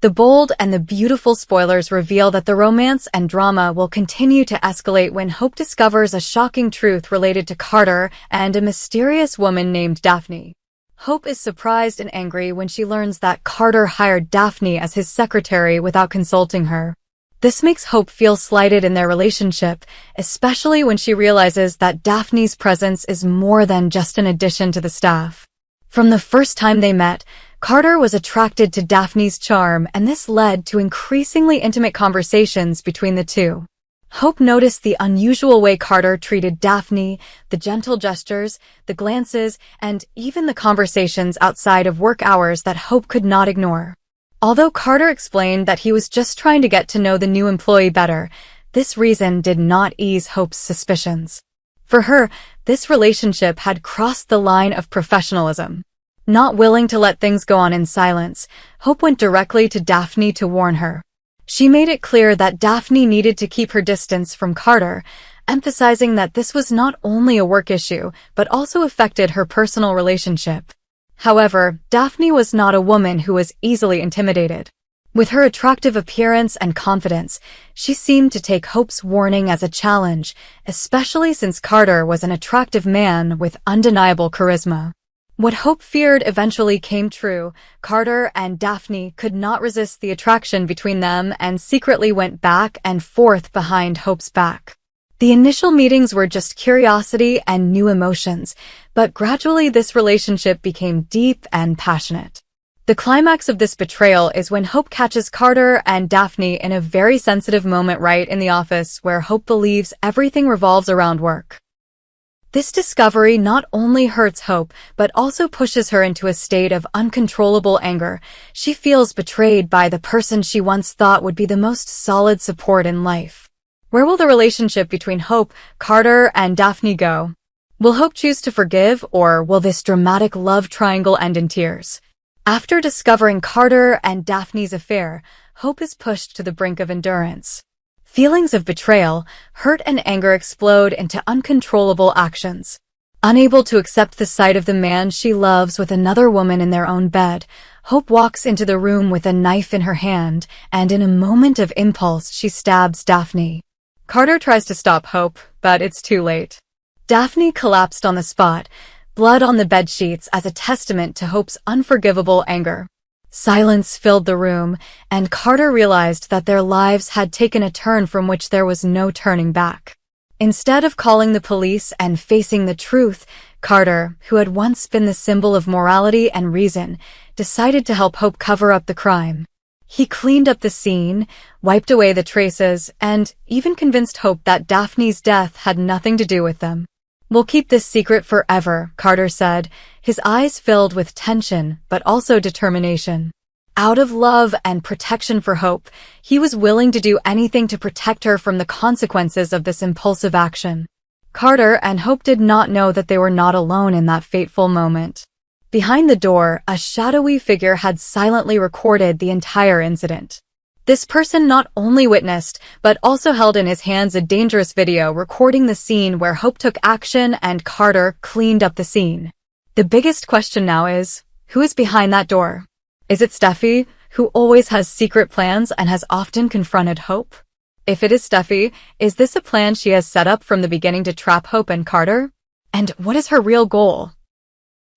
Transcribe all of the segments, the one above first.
The bold and the beautiful spoilers reveal that the romance and drama will continue to escalate when Hope discovers a shocking truth related to Carter and a mysterious woman named Daphne. Hope is surprised and angry when she learns that Carter hired Daphne as his secretary without consulting her. This makes Hope feel slighted in their relationship, especially when she realizes that Daphne's presence is more than just an addition to the staff. From the first time they met, Carter was attracted to Daphne's charm, and this led to increasingly intimate conversations between the two. Hope noticed the unusual way Carter treated Daphne, the gentle gestures, the glances, and even the conversations outside of work hours that Hope could not ignore. Although Carter explained that he was just trying to get to know the new employee better, this reason did not ease Hope's suspicions. For her, this relationship had crossed the line of professionalism. Not willing to let things go on in silence, Hope went directly to Daphne to warn her. She made it clear that Daphne needed to keep her distance from Carter, emphasizing that this was not only a work issue, but also affected her personal relationship. However, Daphne was not a woman who was easily intimidated. With her attractive appearance and confidence, she seemed to take Hope's warning as a challenge, especially since Carter was an attractive man with undeniable charisma. What Hope feared eventually came true. Carter and Daphne could not resist the attraction between them and secretly went back and forth behind Hope's back. The initial meetings were just curiosity and new emotions, but gradually this relationship became deep and passionate. The climax of this betrayal is when Hope catches Carter and Daphne in a very sensitive moment right in the office where Hope believes everything revolves around work. This discovery not only hurts Hope, but also pushes her into a state of uncontrollable anger. She feels betrayed by the person she once thought would be the most solid support in life. Where will the relationship between Hope, Carter, and Daphne go? Will Hope choose to forgive, or will this dramatic love triangle end in tears? After discovering Carter and Daphne's affair, Hope is pushed to the brink of endurance. Feelings of betrayal, hurt, and anger explode into uncontrollable actions. Unable to accept the sight of the man she loves with another woman in their own bed, Hope walks into the room with a knife in her hand, and in a moment of impulse she stabs Daphne. Carter tries to stop Hope, but it's too late. Daphne collapsed on the spot, blood on the bedsheets as a testament to Hope's unforgivable anger. Silence filled the room, and Carter realized that their lives had taken a turn from which there was no turning back. Instead of calling the police and facing the truth, Carter, who had once been the symbol of morality and reason, decided to help Hope cover up the crime. He cleaned up the scene, wiped away the traces, and even convinced Hope that Daphne's death had nothing to do with them. "We'll keep this secret forever," Carter said, his eyes filled with tension but also determination. Out of love and protection for Hope, he was willing to do anything to protect her from the consequences of this impulsive action. Carter and Hope did not know that they were not alone in that fateful moment. Behind the door, a shadowy figure had silently recorded the entire incident. This person not only witnessed, but also held in his hands a dangerous video recording the scene where Hope took action and Carter cleaned up the scene. The biggest question now is, who is behind that door? Is it Steffi, who always has secret plans and has often confronted Hope? If it is Steffi, is this a plan she has set up from the beginning to trap Hope and Carter? And what is her real goal?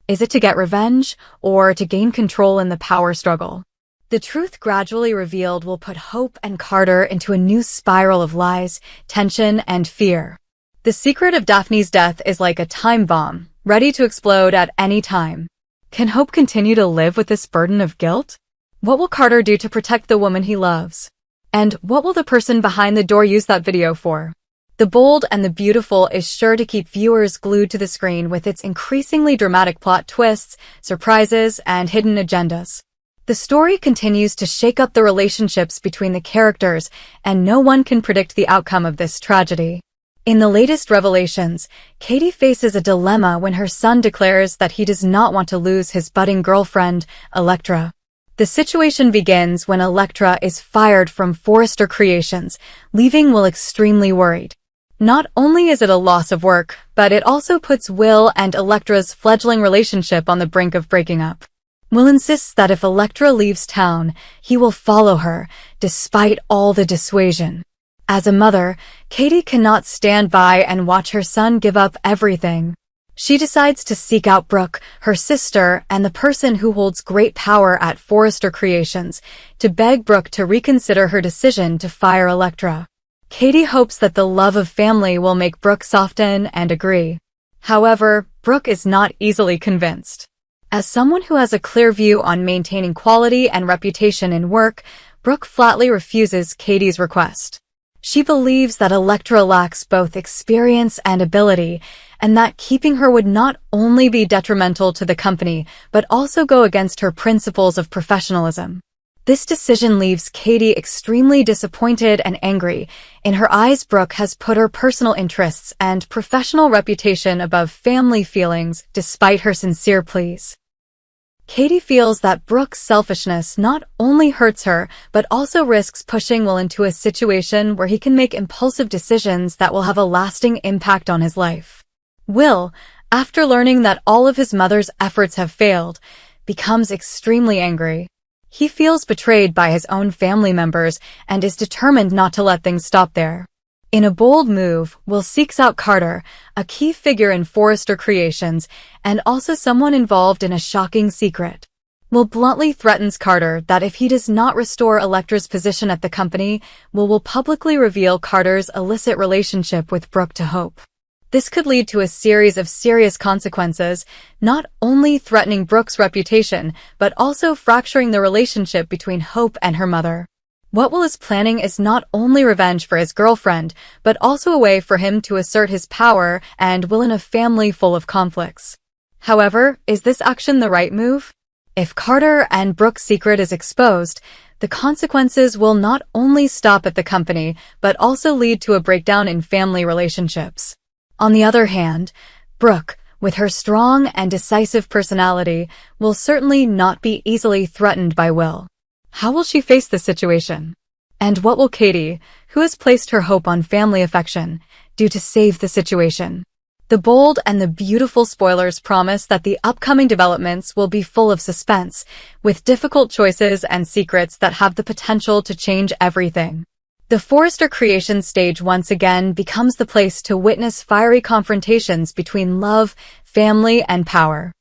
Is it to get revenge, or to gain control in the power struggle? The truth gradually revealed will put Hope and Carter into a new spiral of lies, tension, and fear. The secret of Daphne's death is like a time bomb, ready to explode at any time. Can Hope continue to live with this burden of guilt? What will Carter do to protect the woman he loves? And what will the person behind the door use that video for? The Bold and the Beautiful is sure to keep viewers glued to the screen with its increasingly dramatic plot twists, surprises, and hidden agendas. The story continues to shake up the relationships between the characters, and no one can predict the outcome of this tragedy. In the latest revelations, Katie faces a dilemma when her son declares that he does not want to lose his budding girlfriend, Elektra. The situation begins when Elektra is fired from Forrester Creations, leaving Will extremely worried. Not only is it a loss of work, but it also puts Will and Elektra's fledgling relationship on the brink of breaking up. Will insists that if Electra leaves town, he will follow her, despite all the dissuasion. As a mother, Katie cannot stand by and watch her son give up everything. She decides to seek out Brooke, her sister, and the person who holds great power at Forrester Creations, to beg Brooke to reconsider her decision to fire Electra. Katie hopes that the love of family will make Brooke soften and agree. However, Brooke is not easily convinced. As someone who has a clear view on maintaining quality and reputation in work, Brooke flatly refuses Katie's request. She believes that Electra lacks both experience and ability, and that keeping her would not only be detrimental to the company, but also go against her principles of professionalism. This decision leaves Katie extremely disappointed and angry. In her eyes, Brooke has put her personal interests and professional reputation above family feelings, despite her sincere pleas. Katie feels that Brooke's selfishness not only hurts her, but also risks pushing Will into a situation where he can make impulsive decisions that will have a lasting impact on his life. Will, after learning that all of his mother's efforts have failed, becomes extremely angry. He feels betrayed by his own family members and is determined not to let things stop there. In a bold move, Will seeks out Carter, a key figure in Forrester Creations, and also someone involved in a shocking secret. Will bluntly threatens Carter that if he does not restore Electra's position at the company, Will publicly reveal Carter's illicit relationship with Brooke to Hope. This could lead to a series of serious consequences, not only threatening Brooke's reputation, but also fracturing the relationship between Hope and her mother. What Will is planning is not only revenge for his girlfriend, but also a way for him to assert his power and will in a family full of conflicts. However, is this action the right move? If Carter and Brooke's secret is exposed, the consequences will not only stop at the company, but also lead to a breakdown in family relationships. On the other hand, Brooke, with her strong and decisive personality, will certainly not be easily threatened by Will. How will she face this situation? And what will Katie, who has placed her hope on family affection, do to save the situation? The bold and the beautiful spoilers promise that the upcoming developments will be full of suspense, with difficult choices and secrets that have the potential to change everything. The Forrester Creations stage once again becomes the place to witness fiery confrontations between love, family, and power.